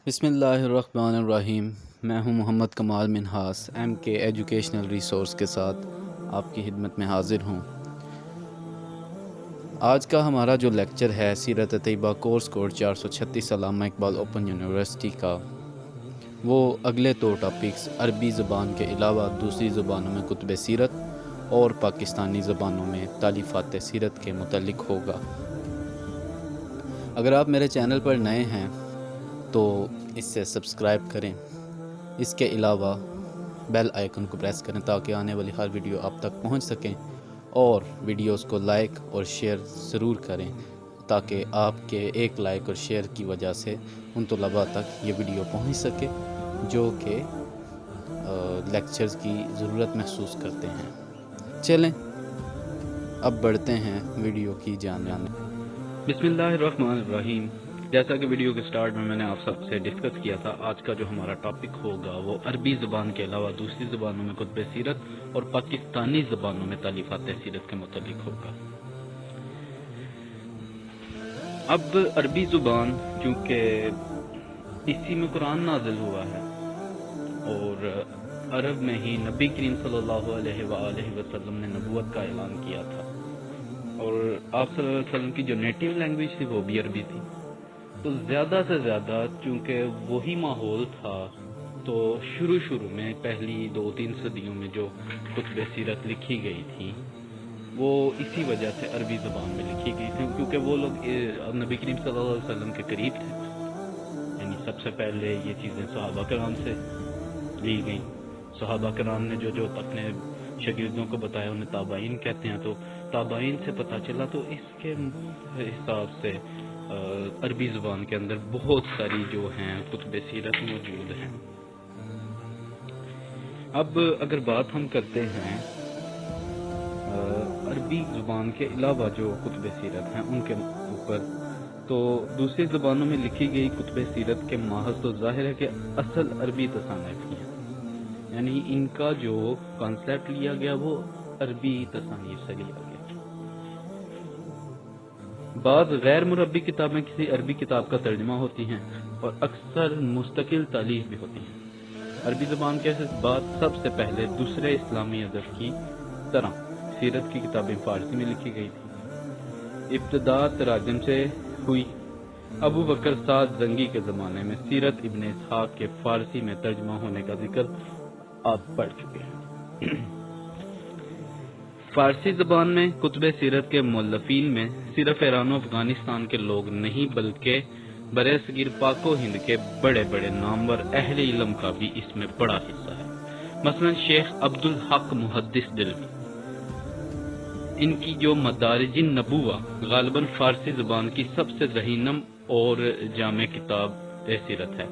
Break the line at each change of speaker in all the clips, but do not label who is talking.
بسم اللہ الرحمن الرحیم۔ میں ہوں محمد کمال منہاس MK ایجوکیشنل ریسورس کے ساتھ آپ کی خدمت میں حاضر ہوں۔ آج کا ہمارا جو لیکچر ہے سیرت طیبہ کورس کوڈ 436 علامہ اقبال اوپن یونیورسٹی کا، وہ اگلے دو ٹاپکس عربی زبان کے علاوہ دوسری زبانوں میں کتب سیرت اور پاکستانی زبانوں میں تالیفات سیرت کے متعلق ہوگا۔ اگر آپ میرے چینل پر نئے ہیں تو اس سے سبسکرائب کریں، اس کے علاوہ بیل آئیکن کو پریس کریں تاکہ آنے والی ہر ویڈیو آپ تک پہنچ سکیں، اور ویڈیوز کو لائک اور شیئر ضرور کریں تاکہ آپ کے ایک لائک اور شیئر کی وجہ سے ان طلباء تک یہ ویڈیو پہنچ سکے جو کہ لیکچرز کی ضرورت محسوس کرتے ہیں۔ چلیں اب بڑھتے ہیں ویڈیو کی جانب۔ بسم اللہ الرحمن الرحیم۔ جیسا کہ ویڈیو کے سٹارٹ میں نے آپ سب سے ڈسکس کیا تھا، آج کا جو ہمارا ٹاپک ہوگا وہ عربی زبان کے علاوہ دوسری زبانوں میں کتب سیرت اور پاکستانی زبانوں میں تالیفات سیرت کے متعلق ہوگا۔ اب عربی زبان چونکہ اسی میں قرآن نازل ہوا ہے اور عرب میں ہی نبی کریم صلی اللہ علیہ وآلہ وسلم نے نبوت کا اعلان کیا تھا، اور آپ صلی اللہ علیہ وسلم کی جو نیٹیو لینگویج تھی وہ بھی عربی تھی، تو زیادہ سے زیادہ چونکہ وہی ماحول تھا تو شروع میں پہلی 2-3 صدیوں میں جو کتب سیرت لکھی گئی تھی وہ اسی وجہ سے عربی زبان میں لکھی گئی تھی، کیونکہ وہ لوگ نبی کریم صلی اللہ علیہ وسلم کے قریب تھے، یعنی سب سے پہلے یہ چیزیں صحابہ کرام سے لی گئیں۔ صحابہ کرام نے جو اپنے شاگردوں کو بتایا انہیں تابعین کہتے ہیں، تو تابعین سے پتہ چلا، تو اس کے حساب سے عربی زبان کے اندر بہت ساری جو ہیں کتب سیرت موجود ہیں۔ اب اگر بات ہم کرتے ہیں عربی زبان کے علاوہ جو کتب سیرت ہیں ان کے اوپر، تو دوسری زبانوں میں لکھی گئی کتب سیرت کے ماحص تو ظاہر ہے کہ اصل عربی تصانیف کی ہیں، یعنی ان کا جو کانسیپٹ لیا گیا وہ عربی تصانیف سے لیا گیا۔ بعض غیر مربی کتابیں کسی عربی کتاب کا ترجمہ ہوتی ہیں اور اکثر مستقل تالیف بھی ہوتی ہیں۔ عربی زبان کے بعد سب سے پہلے دوسرے اسلامی ادب کی طرح سیرت کی کتابیں فارسی میں لکھی گئی تھی۔ ابتدا تراجم سے ہوئی۔ ابو بکر سعد زنگی کے زمانے میں سیرت ابن اسحاق کے فارسی میں ترجمہ ہونے کا ذکر آپ پڑھ چکے ہیں۔ فارسی زبان میں کتب سیرت کے مؤلفین میں صرف ایران و افغانستان کے لوگ نہیں بلکہ برصغیر پاک و ہند کے بڑے بڑے نامور اہل علم کا بھی اس میں بڑا حصہ ہے، مثلا شیخ عبدالحق محدث دلوی۔ ان کی جو مدارج النبوہ غالباً فارسی زبان کی سب سے رہینم اور جامع کتاب سیرت ہے۔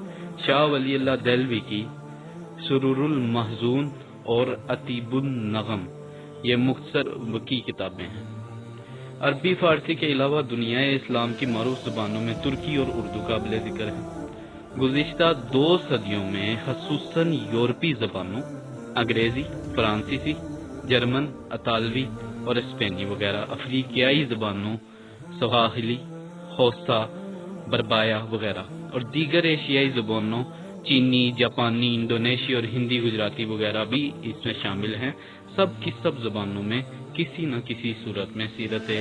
شاہ ولی اللہ دہلوی کی سرور المحزون اور عتیب النغم یہ مختصر وکی کتابیں ہیں۔ عربی فارسی کے علاوہ دنیا اسلام کی معروف زبانوں میں ترکی اور اردو قابل ذکر ہیں۔ گزشتہ 2 صدیوں میں خصوصاً یورپی زبانوں انگریزی، فرانسیسی، جرمن، اطالوی اور اسپینی وغیرہ، افریقیائی زبانوں سواحلی، حوصا، بربایا وغیرہ، اور دیگر ایشیائی زبانوں چینی، جاپانی، انڈونیشی اور ہندی گجراتی وغیرہ بھی اس میں شامل ہیں۔ سب کی سب زبانوں میں کسی نہ کسی صورت میں سیرت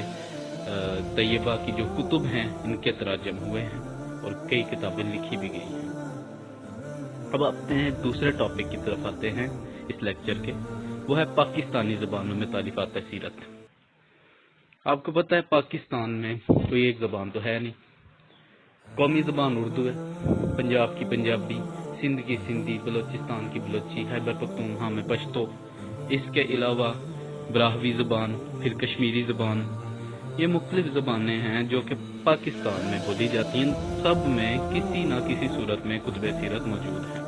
طیبہ کی جو کتب ہیں ان کے تراجم ہوئے ہیں اور کئی کتابیں لکھی بھی گئی ہیں۔ اب آتے ہیں دوسرے ٹاپک کی طرف آتے ہیں اس لیکچر کے، وہ ہے پاکستانی زبانوں میں تالیفات سیرت۔ آپ کو پتہ ہے پاکستان میں کوئی ایک زبان تو ہے نہیں، قومی زبان اردو ہے، پنجاب کی پنجابی، سندھ کی سندھی، بلوچستان کی بلوچی، خیبر پختونخوا میں پشتو، اس کے علاوہ براہوی زبان، پھر کشمیری زبان، یہ مختلف زبانیں ہیں جو کہ پاکستان میں بولی جاتی ہیں۔ سب میں کسی نہ کسی صورت میں کتب سیرت موجود ہے۔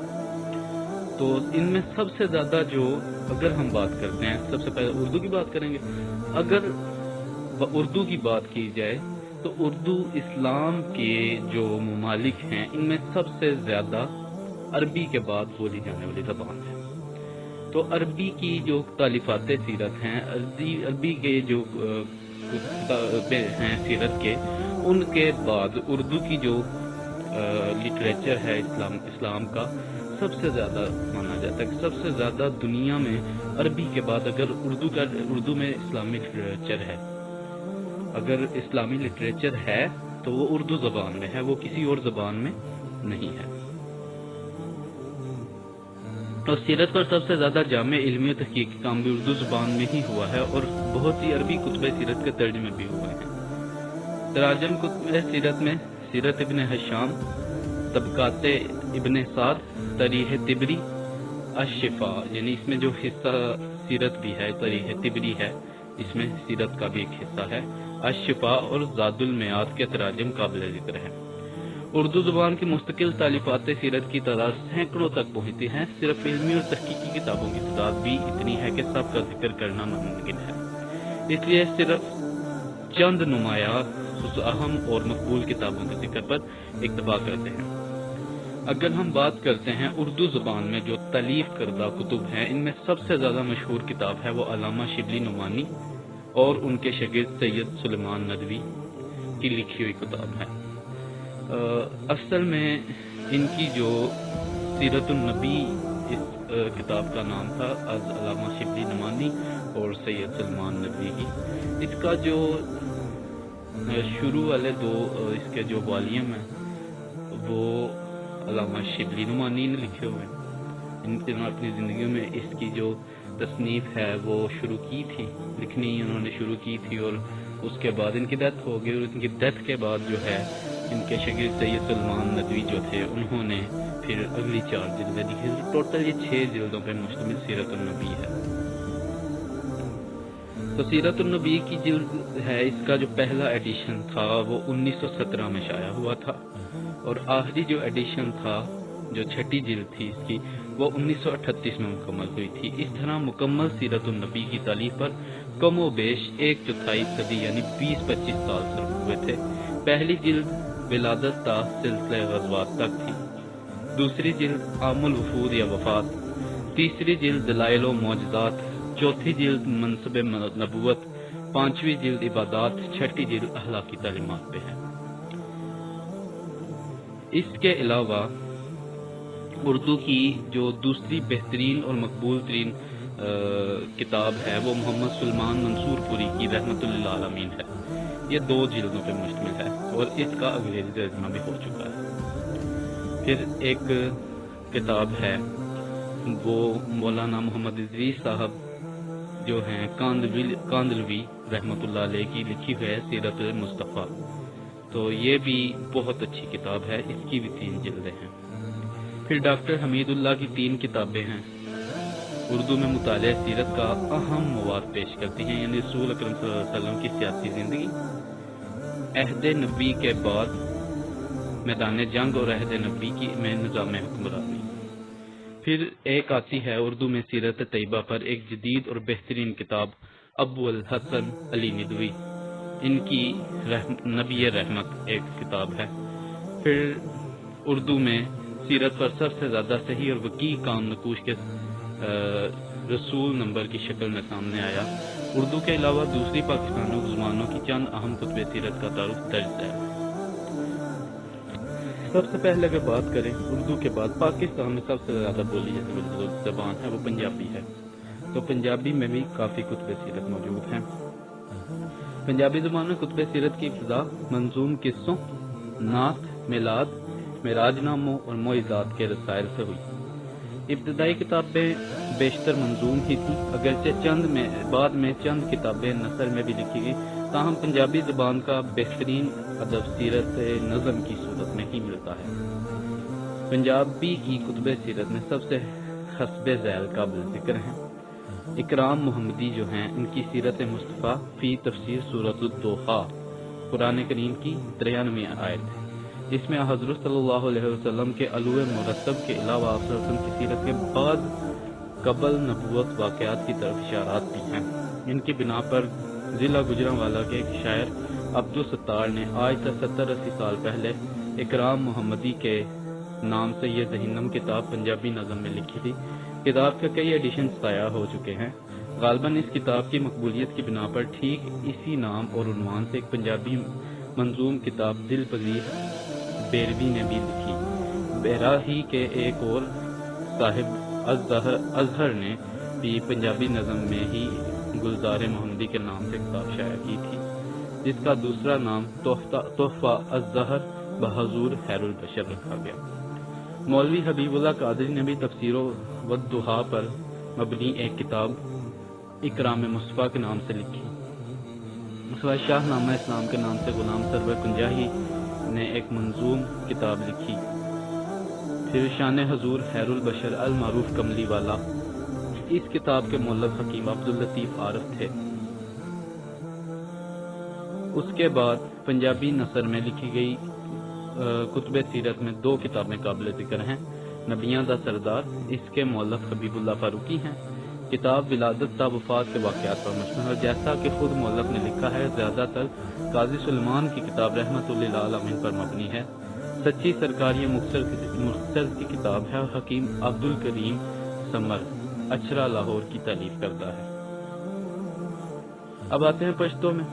تو ان میں سب سے زیادہ جو اگر ہم بات کرتے ہیں، سب سے پہلے اردو کی بات کریں گے۔ اگر اردو کی بات کی جائے تو اردو اسلام کے جو ممالک ہیں ان میں سب سے زیادہ عربی کے بعد بولی جانے والی زبان ہے۔ تو عربی کی جو تالیفات سیرت ہیں، عربی کے جو کتابیں ہیں سیرت کے، ان کے بعد اردو کی جو لٹریچر ہے اسلام کا سب سے زیادہ مانا جاتا ہے کہ سب سے زیادہ دنیا میں عربی کے بعد اگر اردو میں اسلامی لٹریچر ہے، اگر اسلامی لٹریچر ہے تو وہ اردو زبان میں ہے، وہ کسی اور زبان میں نہیں ہے۔ اور سیرت پر سب سے زیادہ جامع علمی و تحقیقی کام بھی اردو زبان میں ہی ہوا ہے، اور بہت سی عربی کتب سیرت کے ترجمے بھی ہوئے ہیں۔ تراجم کتب سیرت میں سیرت ابن حشام، طبقات ابن سعد، تاریخ طبری، الشفا، یعنی اس میں جو حصہ سیرت بھی ہے، تاریخ طبری ہے، اس میں سیرت کا بھی ایک حصہ ہے، الشفا اور زاد المعاد کے تراجم قابل ذکر ہے۔ اردو زبان کی مستقل تالیفات سیرت کی تعداد سینکڑوں تک پہنچتی ہے، صرف علمی اور تحقیقی کتابوں کی تعداد بھی اتنی ہے کہ سب کا ذکر کرنا ناممکن ہے، اس لیے صرف چند نمایاں اہم اور مقبول کتابوں کے ذکر پر اکتفا کرتے ہیں۔ اگر ہم بات کرتے ہیں اردو زبان میں جو تالیف کردہ کتب ہیں، ان میں سب سے زیادہ مشہور کتاب ہے وہ علامہ شبلی نعمانی اور ان کے شاگرد سید سلیمان ندوی کی لکھی ہوئی کتاب ہے۔ اصل میں ان کی جو سیرت النبی اس کتاب کا نام تھا، از علامہ شبلی نعمانی اور سید سلیمان ندوی کی، اس کا جو شروع والے دو اس کے جو والیوم ہیں وہ علامہ شبلی نعمانی نے لکھے ہوئے ہیں۔ ان نے اپنی زندگیوں میں اس کی جو تصنیف ہے وہ شروع کی تھی، لکھنی انہوں نے شروع کی تھی، اور اس کے بعد ان کی ڈیتھ ہو گئی، اور ان کی ڈیتھ کے بعد جو ہے ان کے شاگرد سید سلیمان ندوی جو تھے انہوں نے پھر اگلی 4 جلدیں لکھی۔ ٹوٹل یہ 6 جلدوں پر مشتمل سیرت النبی ہے۔ تو سیرت النبی کی جلد ہے، اس کا جو پہلا ایڈیشن تھا وہ 1917 میں شائع ہوا تھا، اور آخری جو ایڈیشن تھا، جو 6ٹھی جلد تھی اس کی، وہ 1938 میں مکمل ہوئی تھی۔ اس طرح مکمل سیرت النبی کی تالیف پر کم و بیش 1/4 صدی یعنی 20-25 سال صرف ہوئے تھے۔ پہلی جلد ولادت تا سلسلہ غزوات تک تھی، دوسری جلد عام الوفود یا وفات، تیسری جلد دلائل و معجزات، چوتھی جلد منصب نبوت، 5ویں جلد عبادات، 6ٹھی جلد اخلاقی تعلیمات پہ ہے۔ اس کے علاوہ اردو کی جو دوسری بہترین اور مقبول ترین کتاب ہے وہ محمد سلمان منصور پوری کی رحمت للعالمین ہے۔ یہ 2 جلدوں پہ مشتمل ہے اور اس کا انگریزی ترجمہ بھی ہو چکا ہے۔ پھر ایک کتاب ہے وہ مولانا محمد ادریس صاحب جو ہیں کاندلوی رحمت اللہ علیہ کی لکھی ہوئی ہے سیرت مصطفیٰ، تو یہ بھی بہت اچھی کتاب ہے، اس کی بھی 3 جلدیں ہیں۔ پھر ڈاکٹر حمید اللہ کی 3 کتابیں ہیں، اردو میں مطالعہ سیرت کا اہم مواد پیش کرتی ہیں، یعنی رسول اکرم صلی اللہ علیہ وسلم کی سیاسی زندگی، عہد نبی کے بعد میدان جنگ اور عہد نبی کی میں نظام حکمرانی۔ پھر ایک آتی ہے اردو میں سیرت طیبہ پر ایک جدید اور بہترین کتاب ابو الحسن علی ندوی، ان کی نبی رحمت ایک کتاب ہے۔ پھر اردو میں سیرت پر سب سے زیادہ صحیح اور وقیع کام نقوش کے رسول نمبر کی شکل میں سامنے آیا۔ اردو کے علاوہ دوسری پاکستانی زبانوں کی چند اہم کتب سیرت کا تعارف درج ہے۔ سب سے پہلے اگر بات کریں اردو کے بعد پاکستان میں سب سے زیادہ بولی جانے والی زبان ہے وہ پنجابی ہے، تو پنجابی میں بھی کافی کتب سیرت موجود ہیں۔ پنجابی زبان میں کتب سیرت کی ابتدا منظوم قصوں، نعت، میلاد، معراج ناموں اور موعظات کے رسائل سے ہوئی۔ ابتدائی کتابیں بیشتر منظوم ہی تھیں، اگرچہ بعد میں چند کتابیں نثر میں بھی لکھی گئی، تاہم پنجابی زبان کا بہترین ادب سیرت نظم کی صورت میں ہی ملتا ہے۔ پنجابی کی کتب سیرت میں سب سے حسب ذیل قابل ذکر ہیں۔ اکرام محمدی جو ہیں ان کی سیرت مصطفیٰ فی تفسیر سورۃ الضحیٰ، قرآن کریم کی 93ویں آیت ہے، جس میں حضرت صلی اللہ علیہ وسلم کے علو مرتب کے علاوہ آپ صلی اللہ علیہ وسلم کی سیرت کے بعد قبل نبوت واقعات کی طرف اشارات بھی ہیں۔ ان کی بنا پر ضلع گجرانوالا کے ایک شاعر عبدالستار نے آج سے 70-80 سال پہلے اکرام محمدی کے نام سے یہ ذہنم کتاب پنجابی نظم میں لکھی تھی۔ کتاب کے کئی ایڈیشن شائع ہو چکے ہیں۔ غالباً اس کتاب کی مقبولیت کی بنا پر ٹھیک اسی نام اور عنوان سے ایک پنجابی منظوم کتاب دل پذیر بیروی نے بھی لکھی، بیراہی کے ایک اور صاحب اظہر نے بھی پنجابی نظم میں ہی گلزار محمدی کے نام سے کتاب شائع کی تھی، جس کا دوسرا نام تحفہ الزہر بحضور خیر البشر رکھا گیا۔ مولوی حبیب اللہ قادری نے بھی تفسیر و دہا پر مبنی ایک کتاب اکرام مصطفیٰ کے نام سے لکھی۔ اس کے بعد شاہ نامہ اسلام کے نام سے غلام سرور کنجاہی نے ایک منظوم کتاب لکھی۔ پھر شان حضور خیر البشر المعروف کملی والا، اس کتاب کے مؤلف حکیم عبداللطیف عارف تھے۔ اس کے بعد پنجابی نثر میں لکھی گئی کتب سیرت میں دو کتابیں قابل ذکر ہیں۔ نبیاں دا سردار، اس کے مؤلف حبیب اللہ فاروقی ہیں۔ کتاب ولادت تا وفات کے واقعات پر مشتمل ہے، جیسا کہ خود مؤلف نے لکھا ہے زیادہ تر قاضی سلیمان کی کتاب رحمت للعالمین پر مبنی ہے۔ سچی سرکاری مختصر کی کتاب ہے اور حکیم عبد الکریم سمر اچرا لاہور کی تالیف کردہ ہے۔ اب آتے ہیں پشتو میں،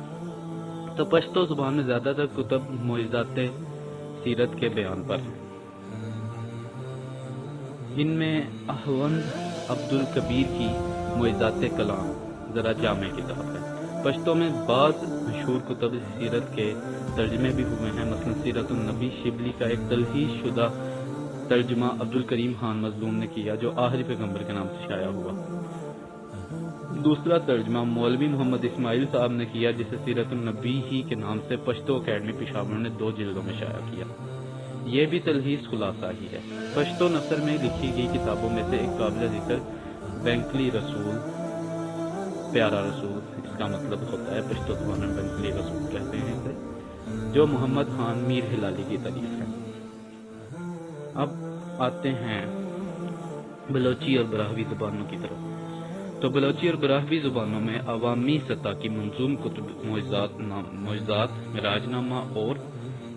تو پشتو زبان میں زیادہ تر کتب معجزات سیرت کے بیان پر ہیں۔ ان میں احوند عبد الکبیر کی معجزات کلام ذرا جامع کتاب ہے۔ پشتو میں بعض مشہور کتب سیرت کے ترجمے بھی ہوئے ہیں، مثلا سیرت النبی شبلی کا ایک تلخیص شدہ ترجمہ عبد الکریم خان مظلوم نے کیا جو آخری پیغمبر کے نام سے شائع ہوا۔ دوسرا ترجمہ مولوی محمد اسماعیل صاحب نے کیا، جسے سیرت النبی ہی کے نام سے پشتو اکیڈمی پشاور نے 2 جلدوں میں شائع کیا۔ یہ بھی تلخیص خلاصہ ہی ہے۔ پشتو نثر میں لکھی گئی کتابوں میں سے ایک قابل ذکر بینکلی رسول، پیارا رسول، اس کا مطلب ہوتا ہے پشتو زبان میں بینکلی رسول کہتے ہیں اسے، جو محمد خان میر ہلالی کی تالیف ہے۔ اب آتے ہیں بلوچی اور براہوی زبانوں کی طرف۔ تو بلوچی اور براہوی زبانوں میں عوامی سطح کی منظوم کتب معجزات، معراج نامہ اور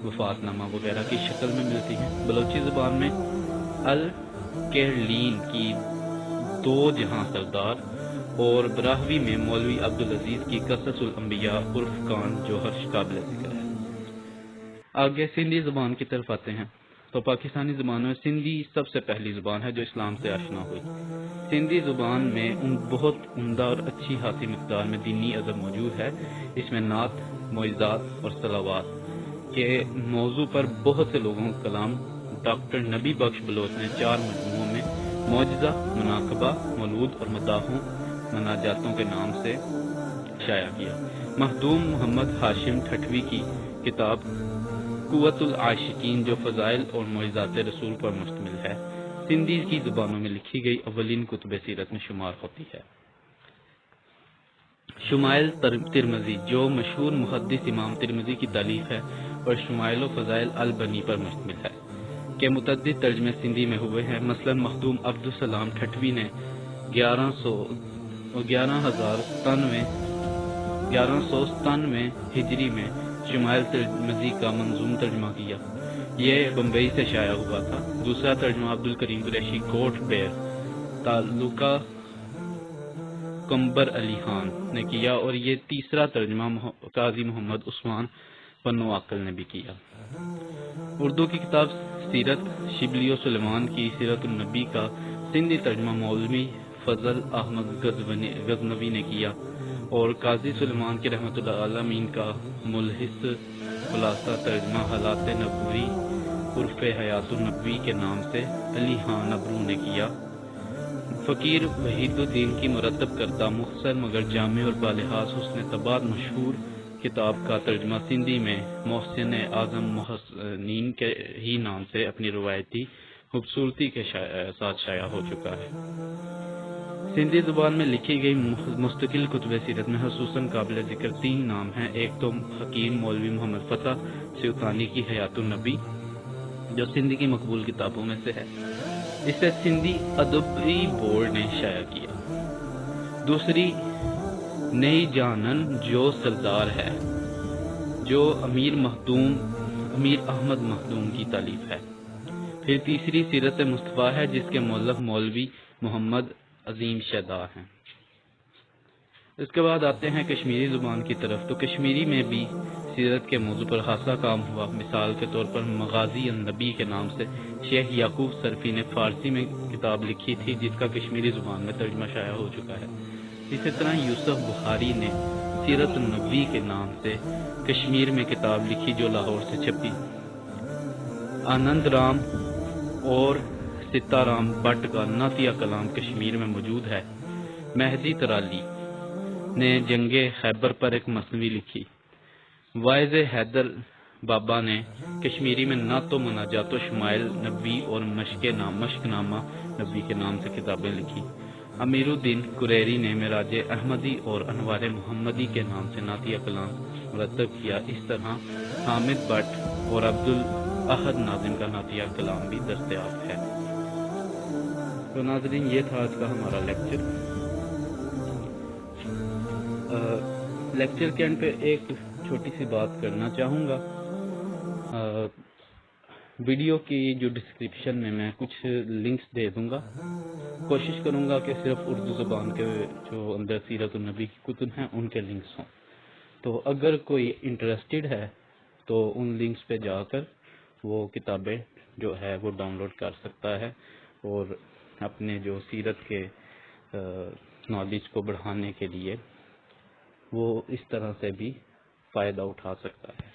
وفات نامہ وغیرہ کی شکل میں ملتی ہیں۔ بلوچی زبان میں الکیرلین کی 2 جہاں سردار اور براہوی میں مولوی عبدالعزیز کی قصص الانبیاء عرف کان جوہر قابل ذکر ہے۔ آگے سندھی زبان کی طرف آتے ہیں۔ تو پاکستانی زبانوں میں سندھی سب سے پہلی زبان ہے جو اسلام سے آشنا ہوئی۔ سندھی زبان میں بہت عمدہ اور اچھی خاصی مقدار میں دینی ادب موجود ہے۔ اس میں نعت، معجزات اور صلوات کے موضوع پر بہت سے لوگوں کا کلام ڈاکٹر نبی بخش بلوچ نے 4 مجموعوں میں معجزہ، مناقبہ، مولود اور مداحوں مناجاتوں کے نام سے شائع کیا۔ مخدوم محمد ہاشم ٹھٹوی کی کتاب قوت العاشقین جو فضائل اور معجزات رسول پر مشتمل ہے، سندھی کی زبانوں میں لکھی گئی اولین کتب سیرت میں شمار ہوتی ہے۔ شمائل ترمذی جو مشہور محدث امام ترمذی کی تالیف ہے اور شمائل و فضائل البنی پر مشتمل ہے، کے متعدد ترجمے سندھی میں ہوئے ہیں۔ مثلا مخدوم عبدالسلام ٹھٹوی نے 1197 ہجری میں شمائل ترمذی کا منظوم ترجمہ کیا۔ یہ بمبئی سے شائع ہوا تھا۔ دوسرا ترجمہ عبد الکریم قریشی کوٹ بیر تعلقہ کمبر علی خان نے کیا، اور یہ تیسرا ترجمہ قاضی محمد عثمان پنو عقل نے بھی کیا۔ اردو کی کتاب سیرت شبلی و سلیمان کی سیرت النبی کا سندھی ترجمہ مولوی فضل احمد غزنوی نے کیا، اور قاضی سلیمان کی رحمت اللہ عالمین کا ملحس خلاصہ ترجمہ حالات نبوی عرف حیات النبوی کے نام سے علی خان نبرو نے کیا۔ فقیر وحید الدین کی مرتب کردہ مختصر مگر جامع اور بالحاظ حسن طباعت مشہور کتاب کا ترجمہ سندھی میں محسن اعظم محسنین کے ہی نام سے اپنی روایتی خوبصورتی کے ساتھ شائع ہو چکا ہے۔ سندھی زبان میں لکھی گئی مستقل کتب سیرت میں خصوصاً قابل ذکر 3 نام ہیں۔ ایک تو حکیم مولوی محمد فتح سیوطانی کی حیات النبی جو سندھی کی مقبول کتابوں میں سے ہے، اسے سندھی ادبی بورڈ نے شائع کیا۔ دوسری نئی جانن جو سردار ہے جو امیر احمد مخدوم کی تالیف ہے۔ پھر تیسری سیرت مصطفیٰ ہے جس کے مؤلف مولوی محمد عظیم شیدا ہیں۔ اس کے بعد آتے ہیں کشمیری زبان کی طرف۔ تو کشمیری میں بھی سیرت کے موضوع پر خاصا کام ہوا۔ مثال کے طور پر مغازی النبی کے نام سے شیخ یعقوب سرفی نے فارسی میں کتاب لکھی تھی جس کا کشمیری زبان میں ترجمہ شائع ہو چکا ہے۔ اسی طرح یوسف بخاری نے سیرت النبی کے نام سے کشمیر میں کتاب لکھی جو لاہور سے چھپی۔ آنند رام اور سیتارام بٹ کا نعتیہ کلام کشمیر میں موجود ہے۔ مہدی ترالی نے جنگ خیبر پر ایک مثنوی لکھی۔ واعظ حیدر بابا نے کشمیری میں نعت و مناجات و شمائل نبوی اور مشق نامہ نبوی کے نام سے کتابیں لکھی۔ امیر الدین قریری نے معراج احمدی اور انوار محمدی کے نام سے نعتیہ کلام مرتب کیا۔ اس طرح حامد بٹ اور عبدالاحد ناظم کا نعتیہ کلام بھی دستیاب ہے۔ تو ناظرین، یہ تھا آج کا ہمارا لیکچر۔ لیکچر کے اینڈ پہ ایک چھوٹی سی بات کرنا چاہوں گا۔ ویڈیو کی جو ڈسکرپشن میں کچھ لنکس دے دوں گا، کوشش کروں گا کہ صرف اردو زبان کے جو اندر سیرت النبی کی کتب ہیں ان کے لنکس ہوں۔ تو اگر کوئی انٹرسٹڈ ہے تو ان لنکس پہ جا کر وہ کتابیں جو ہے وہ ڈاؤن لوڈ کر سکتا ہے اور اپنے جو سیرت کے نالج کو بڑھانے کے لیے وہ اس طرح سے بھی فائدہ اٹھا سکتا ہے۔